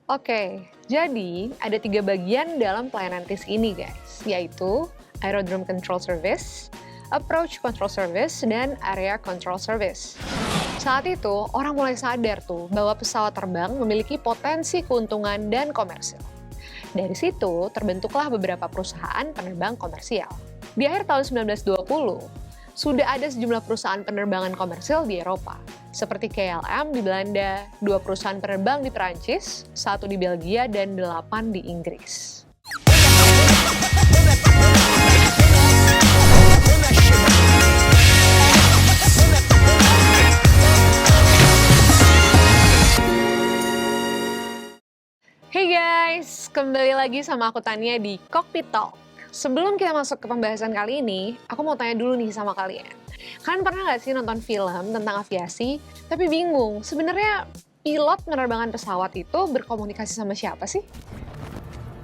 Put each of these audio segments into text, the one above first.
Oke, jadi ada 3 bagian dalam pelayanan TIS ini guys, yaitu Aerodrome Control Service, Approach Control Service, dan Area Control Service. Saat itu, orang mulai sadar tuh bahwa pesawat terbang memiliki potensi keuntungan dan komersil. Dari situ, terbentuklah beberapa perusahaan penerbang komersial. Di akhir tahun 1920, sudah ada sejumlah perusahaan penerbangan komersil di Eropa, seperti KLM di Belanda, 2 perusahaan penerbang di Perancis, 1 di Belgia, dan 8 di Inggris. Hey guys, kembali lagi sama aku Tania di Cockpit Talk. Sebelum kita masuk ke pembahasan kali ini, aku mau tanya dulu nih sama kalian. Kalian pernah nggak sih nonton film tentang aviasi, tapi bingung, sebenarnya pilot penerbangan pesawat itu berkomunikasi sama siapa sih?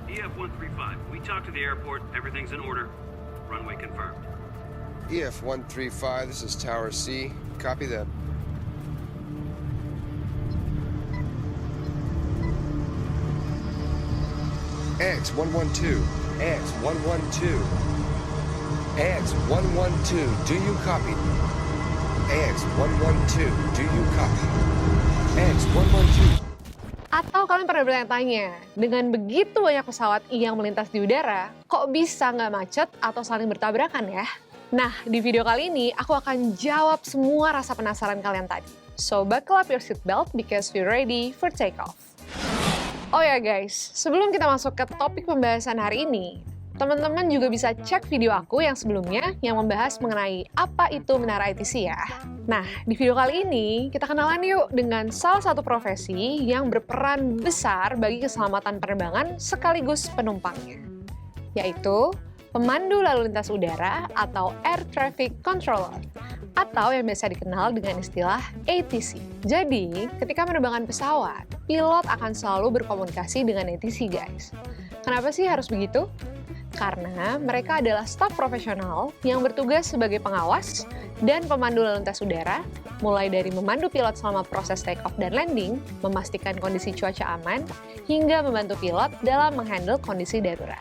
EF-135, we talked to the airport, everything's in order. Runway confirmed. EF-135, this is Tower C. Copy that. X-112, X-112, X-112, do you copy? X-112, do you copy? X-112. Atau kalian pernah bertanya-tanya, dengan begitu banyak pesawat yang melintas di udara, kok bisa nggak macet atau saling bertabrakan ya? Nah, di video kali ini aku akan jawab semua rasa penasaran kalian tadi. So, buckle up your seatbelt because we're ready for takeoff. Oh ya guys, sebelum kita masuk ke topik pembahasan hari ini, teman-teman juga bisa cek video aku yang sebelumnya yang membahas mengenai apa itu menara ATC ya. Nah, di video kali ini kita kenalan yuk dengan salah satu profesi yang berperan besar bagi keselamatan penerbangan sekaligus penumpangnya, yaitu pemandu lalu lintas udara atau Air Traffic Controller, atau yang biasa dikenal dengan istilah ATC. Jadi, ketika menerbangkan pesawat, pilot akan selalu berkomunikasi dengan ATC guys. Kenapa sih harus begitu? Karena mereka adalah staf profesional yang bertugas sebagai pengawas dan pemandu lalu lintas udara, mulai dari memandu pilot selama proses take-off dan landing, memastikan kondisi cuaca aman, hingga membantu pilot dalam menghandle kondisi darurat.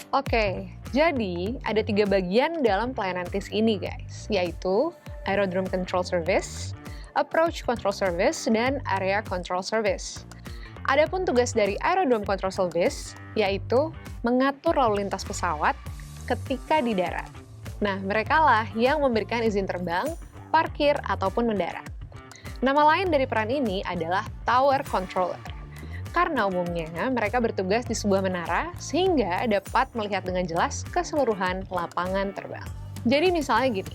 Oke, jadi ada 3 bagian dalam pelayanan TIS ini guys, yaitu Aerodrome Control Service, Approach Control Service, dan Area Control Service. Adapun tugas dari Aerodrome Control Service, yaitu mengatur lalu lintas pesawat ketika di darat. Nah, merekalah yang memberikan izin terbang, parkir, ataupun mendarat. Nama lain dari peran ini adalah Tower Controller. Karena umumnya mereka bertugas di sebuah menara sehingga dapat melihat dengan jelas keseluruhan lapangan terbang. Jadi misalnya gini,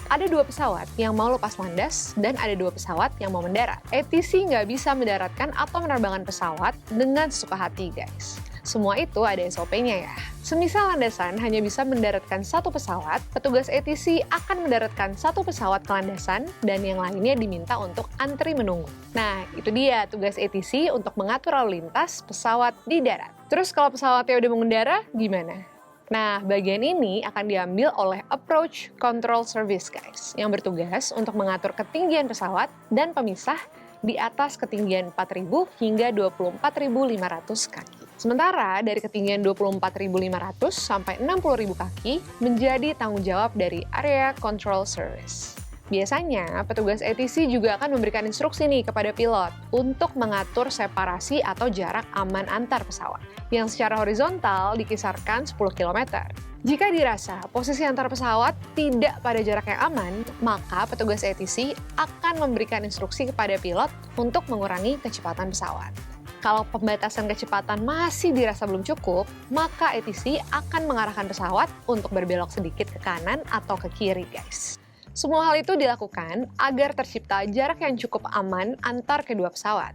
ada 2 pesawat yang mau lepas landas dan ada 2 pesawat yang mau mendarat. ATC nggak bisa mendaratkan atau menerbangkan pesawat dengan sesuka hati guys. Semua itu ada SOP-nya ya. Semisal landasan hanya bisa mendaratkan 1 pesawat, petugas ATC akan mendaratkan 1 pesawat ke landasan dan yang lainnya diminta untuk antri menunggu. Nah, itu dia tugas ATC untuk mengatur lalu lintas pesawat di darat. Terus kalau pesawatnya udah mengendara, gimana? Nah, bagian ini akan diambil oleh Approach Control Service guys, yang bertugas untuk mengatur ketinggian pesawat dan pemisah di atas ketinggian 4.000 hingga 24.500 kaki. Sementara dari ketinggian 24.500 sampai 60.000 kaki menjadi tanggung jawab dari Area Control Service. Biasanya, petugas ATC juga akan memberikan instruksi nih kepada pilot untuk mengatur separasi atau jarak aman antar pesawat, yang secara horizontal dikisarkan 10 km. Jika dirasa posisi antar pesawat tidak pada jarak yang aman, maka petugas ATC akan memberikan instruksi kepada pilot untuk mengurangi kecepatan pesawat. Kalau pembatasan kecepatan masih dirasa belum cukup, maka ATC akan mengarahkan pesawat untuk berbelok sedikit ke kanan atau ke kiri, guys. Semua hal itu dilakukan agar tercipta jarak yang cukup aman antar kedua pesawat.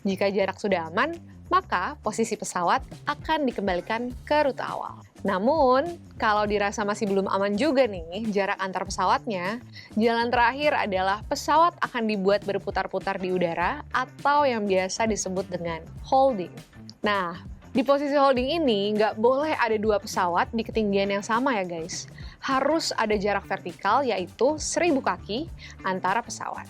Jika jarak sudah aman, maka posisi pesawat akan dikembalikan ke rute awal. Namun, kalau dirasa masih belum aman juga nih jarak antar pesawatnya, jalan terakhir adalah pesawat akan dibuat berputar-putar di udara atau yang biasa disebut dengan holding. Nah, di posisi holding ini nggak boleh ada dua pesawat di ketinggian yang sama ya guys. Harus ada jarak vertikal yaitu 1000 kaki antara pesawat.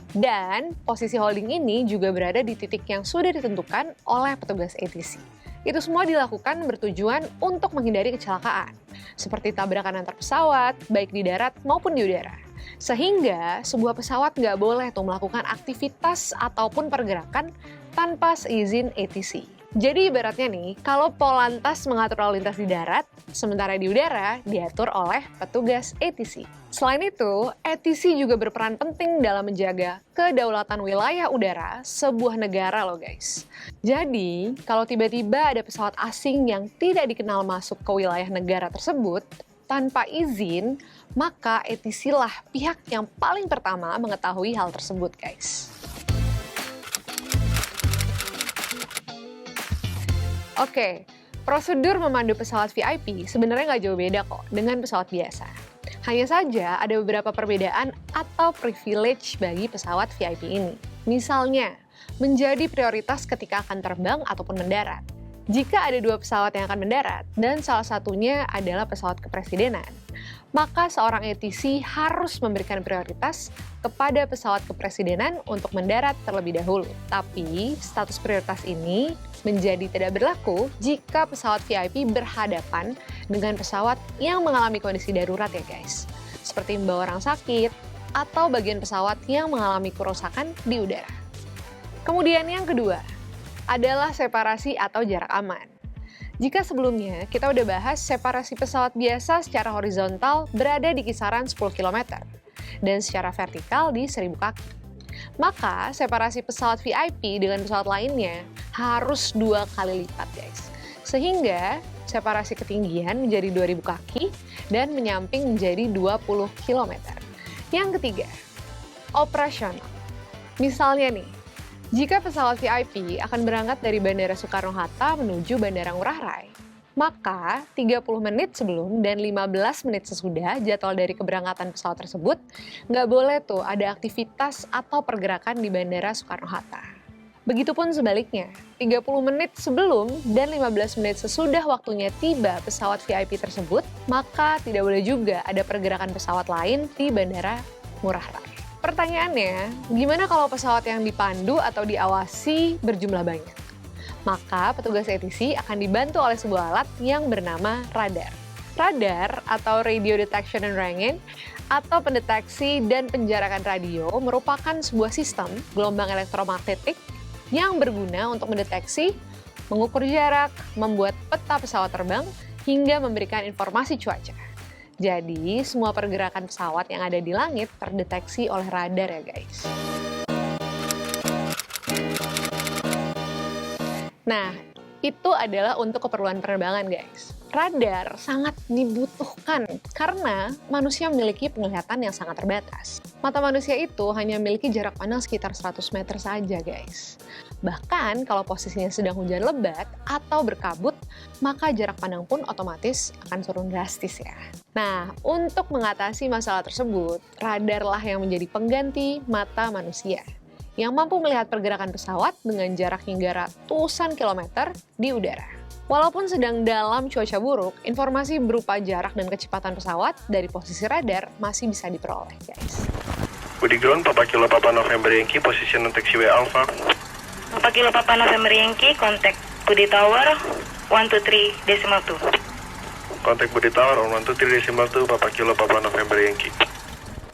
Dan posisi holding ini juga berada di titik yang sudah ditentukan oleh petugas ATC. Itu semua dilakukan bertujuan untuk menghindari kecelakaan, seperti tabrakan antar pesawat, baik di darat maupun di udara. Sehingga sebuah pesawat nggak boleh tuh melakukan aktivitas ataupun pergerakan tanpa seizin ATC. Jadi ibaratnya nih, kalau Polantas mengatur lalu lintas di darat, sementara di udara diatur oleh petugas ATC. Selain itu, ATC juga berperan penting dalam menjaga kedaulatan wilayah udara sebuah negara loh guys. Jadi, kalau tiba-tiba ada pesawat asing yang tidak dikenal masuk ke wilayah negara tersebut, tanpa izin, maka ATC lah pihak yang paling pertama mengetahui hal tersebut guys. Oke, prosedur memandu pesawat VIP sebenarnya nggak jauh beda kok dengan pesawat biasa. Hanya saja ada beberapa perbedaan atau privilege bagi pesawat VIP ini. Misalnya, menjadi prioritas ketika akan terbang ataupun mendarat. Jika ada 2 pesawat yang akan mendarat dan salah satunya adalah pesawat kepresidenan, maka seorang ATC harus memberikan prioritas kepada pesawat kepresidenan untuk mendarat terlebih dahulu. Tapi, status prioritas ini menjadi tidak berlaku jika pesawat VIP berhadapan dengan pesawat yang mengalami kondisi darurat ya guys. Seperti membawa orang sakit atau bagian pesawat yang mengalami kerusakan di udara. Kemudian yang kedua adalah separasi atau jarak aman. Jika sebelumnya kita udah bahas separasi pesawat biasa secara horizontal berada di kisaran 10 km dan secara vertikal di 1000 kaki. Maka separasi pesawat VIP dengan pesawat lainnya harus 2 kali lipat guys. Sehingga separasi ketinggian menjadi 2000 kaki dan menyamping menjadi 20 km. Yang ketiga, operasional. Misalnya nih, jika pesawat VIP akan berangkat dari Bandara Soekarno-Hatta menuju Bandara Ngurah Rai, maka 30 menit sebelum dan 15 menit sesudah jadwal dari keberangkatan pesawat tersebut, nggak boleh tuh ada aktivitas atau pergerakan di Bandara Soekarno-Hatta. Begitupun sebaliknya, 30 menit sebelum dan 15 menit sesudah waktunya tiba pesawat VIP tersebut, maka tidak boleh juga ada pergerakan pesawat lain di Bandara Ngurah Rai. Pertanyaannya, gimana kalau pesawat yang dipandu atau diawasi berjumlah banyak? Maka petugas ATC akan dibantu oleh sebuah alat yang bernama radar. Radar atau Radio Detection and Ranging atau pendeteksi dan penjarakan radio merupakan sebuah sistem gelombang elektromagnetik yang berguna untuk mendeteksi, mengukur jarak, membuat peta pesawat terbang, hingga memberikan informasi cuaca. Jadi, semua pergerakan pesawat yang ada di langit terdeteksi oleh radar ya guys. Nah, itu adalah untuk keperluan penerbangan guys. Radar sangat dibutuhkan karena manusia memiliki penglihatan yang sangat terbatas. Mata manusia itu hanya memiliki jarak pandang sekitar 100 meter saja guys. Bahkan kalau posisinya sedang hujan lebat atau berkabut, maka jarak pandang pun otomatis akan turun drastis ya. Nah, untuk mengatasi masalah tersebut, radar lah yang menjadi pengganti mata manusia yang mampu melihat pergerakan pesawat dengan jarak hingga ratusan kilometer di udara. Walaupun sedang dalam cuaca buruk, informasi berupa jarak dan kecepatan pesawat dari posisi radar masih bisa diperoleh, guys. Budi ground, Papa Kilo Papa November Yankee, position on taxiway Alpha. Papa Kilo Papa November Yankee, contact Budi Tower, 123.2. Contact Budi Tower on 123.2, Papa Kilo Papa November Yankee.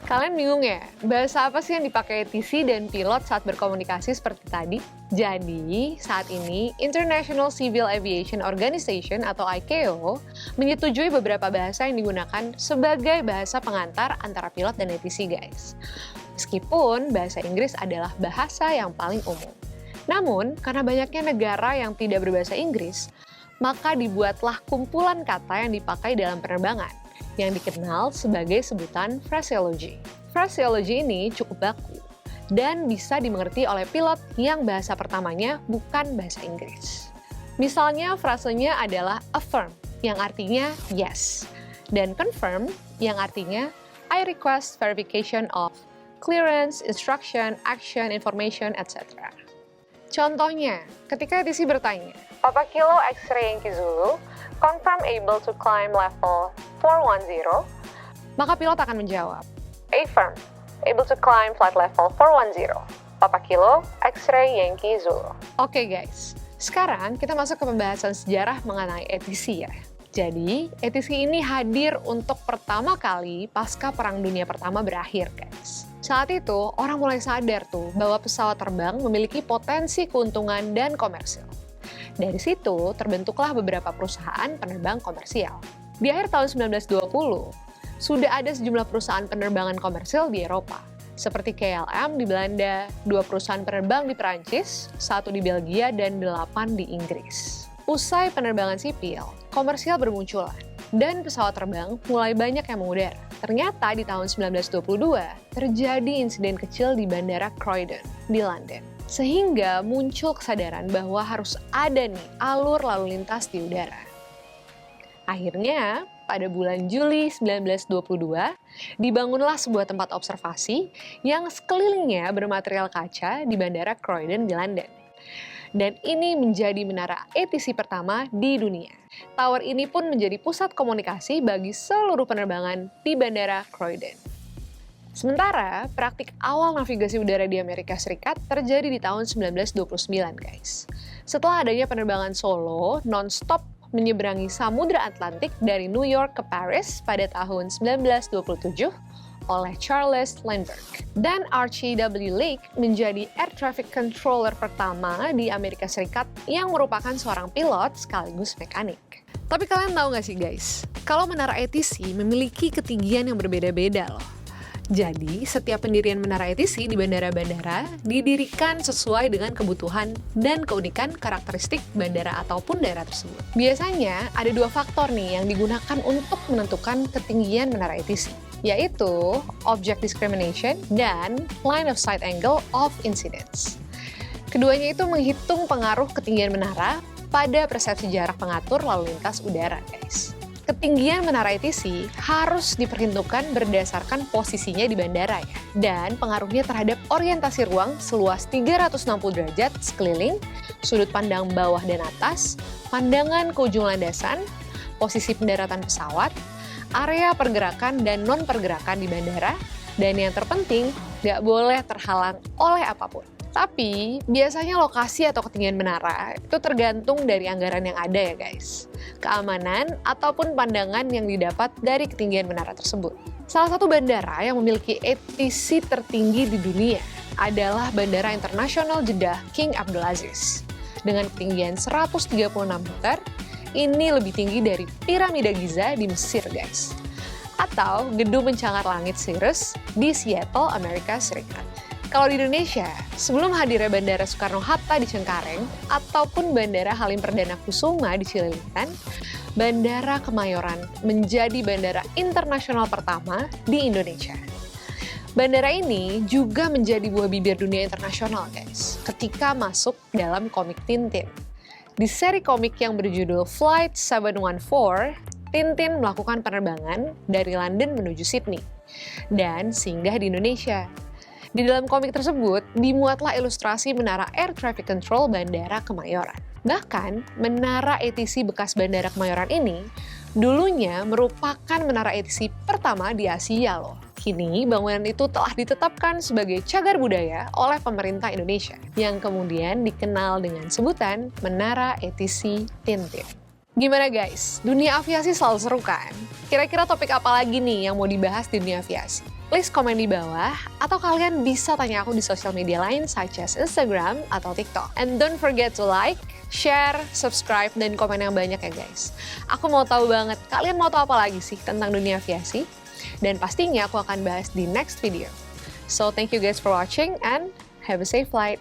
Kalian bingung ya, bahasa apa sih yang dipakai ATC dan pilot saat berkomunikasi seperti tadi? Jadi, saat ini International Civil Aviation Organization atau ICAO menyetujui beberapa bahasa yang digunakan sebagai bahasa pengantar antara pilot dan ATC guys. Meskipun bahasa Inggris adalah bahasa yang paling umum. Namun, karena banyaknya negara yang tidak berbahasa Inggris, maka dibuatlah kumpulan kata yang dipakai dalam penerbangan, yang dikenal sebagai sebutan phraseology. Phraseology ini cukup baku dan bisa dimengerti oleh pilot yang bahasa pertamanya bukan bahasa Inggris. Misalnya frasenya adalah affirm, yang artinya yes, dan confirm, yang artinya I request verification of clearance, instruction, action, information, etc. Contohnya, ketika ATC bertanya, Papa Kilo X-ray Yankee Zulu, confirm able to climb level 410, maka pilot akan menjawab, affirm, able to climb flight level 410. Papa Kilo, X-ray Yankee Zulu. Oke guys, sekarang kita masuk ke pembahasan sejarah mengenai ATC ya. Jadi, ATC ini hadir untuk pertama kali pasca Perang Dunia Pertama berakhir, guys. Saat itu, orang mulai sadar tuh bahwa pesawat terbang memiliki potensi keuntungan dan komersil. Dari situ, terbentuklah beberapa perusahaan penerbang komersial. Di akhir tahun 1920, sudah ada sejumlah perusahaan penerbangan komersil di Eropa, seperti KLM di Belanda, 2 perusahaan penerbang di Perancis, 1 di Belgia, dan 8 di Inggris. Usai penerbangan sipil, komersial bermunculan, dan pesawat terbang mulai banyak yang mengudara. Ternyata di tahun 1922, terjadi insiden kecil di Bandara Croydon di London. Sehingga muncul kesadaran bahwa harus ada nih alur lalu lintas di udara. Akhirnya, pada bulan Juli 1922, dibangunlah sebuah tempat observasi yang sekelilingnya bermaterial kaca di Bandara Croydon di London. Dan ini menjadi menara ATC pertama di dunia. Tower ini pun menjadi pusat komunikasi bagi seluruh penerbangan di Bandara Croydon. Sementara, praktik awal navigasi udara di Amerika Serikat terjadi di tahun 1929, guys. Setelah adanya penerbangan solo non-stop menyeberangi Samudra Atlantik dari New York ke Paris pada tahun 1927 oleh Charles Lindbergh. Dan Archie W. Lake menjadi air traffic controller pertama di Amerika Serikat yang merupakan seorang pilot sekaligus mekanik. Tapi kalian tahu nggak sih guys, kalau menara ATC memiliki ketinggian yang berbeda-beda loh. Jadi, setiap pendirian menara ATC di bandara-bandara didirikan sesuai dengan kebutuhan dan keunikan karakteristik bandara ataupun daerah tersebut. Biasanya, ada 2 faktor nih yang digunakan untuk menentukan ketinggian menara ATC, yaitu object discrimination dan line of sight angle of incidence. Keduanya itu menghitung pengaruh ketinggian menara pada persepsi jarak pengatur lalu lintas udara, guys. Ketinggian menara ATC harus diperhitungkan berdasarkan posisinya di bandara ya, dan pengaruhnya terhadap orientasi ruang seluas 360 derajat sekeliling, sudut pandang bawah dan atas, pandangan ke ujung landasan, posisi pendaratan pesawat, area pergerakan dan non-pergerakan di bandara, dan yang terpenting, nggak boleh terhalang oleh apapun. Tapi, biasanya lokasi atau ketinggian menara itu tergantung dari anggaran yang ada ya guys. Keamanan ataupun pandangan yang didapat dari ketinggian menara tersebut. Salah satu bandara yang memiliki ATC tertinggi di dunia adalah Bandara Internasional Jeddah King Abdulaziz. Dengan ketinggian 136 meter, ini lebih tinggi dari Piramida Giza di Mesir guys. Atau Gedung Pencakar Langit Cirrus di Seattle, Amerika Serikat. Kalau di Indonesia, sebelum hadirnya Bandara Soekarno-Hatta di Cengkareng ataupun Bandara Halim Perdana Kusuma di Cililitan, Bandara Kemayoran menjadi bandara internasional pertama di Indonesia. Bandara ini juga menjadi buah bibir dunia internasional, guys, ketika masuk dalam komik Tintin. Di seri komik yang berjudul Flight 714, Tintin melakukan penerbangan dari London menuju Sydney dan singgah di Indonesia. Di dalam komik tersebut, dimuatlah ilustrasi menara air traffic control Bandara Kemayoran. Bahkan, menara ATC bekas Bandara Kemayoran ini dulunya merupakan menara ATC pertama di Asia loh. Kini, bangunan itu telah ditetapkan sebagai cagar budaya oleh pemerintah Indonesia, yang kemudian dikenal dengan sebutan Menara ATC Tintin. Gimana guys? Dunia aviasi selalu seru kan? Kira-kira topik apa lagi nih yang mau dibahas di dunia aviasi? Please komen di bawah, atau kalian bisa tanya aku di sosial media lain such as Instagram atau TikTok. And don't forget to like, share, subscribe, dan komen yang banyak ya guys. Aku mau tahu banget, kalian mau tahu apa lagi sih tentang dunia aviasi? Dan pastinya aku akan bahas di next video. So thank you guys for watching and have a safe flight.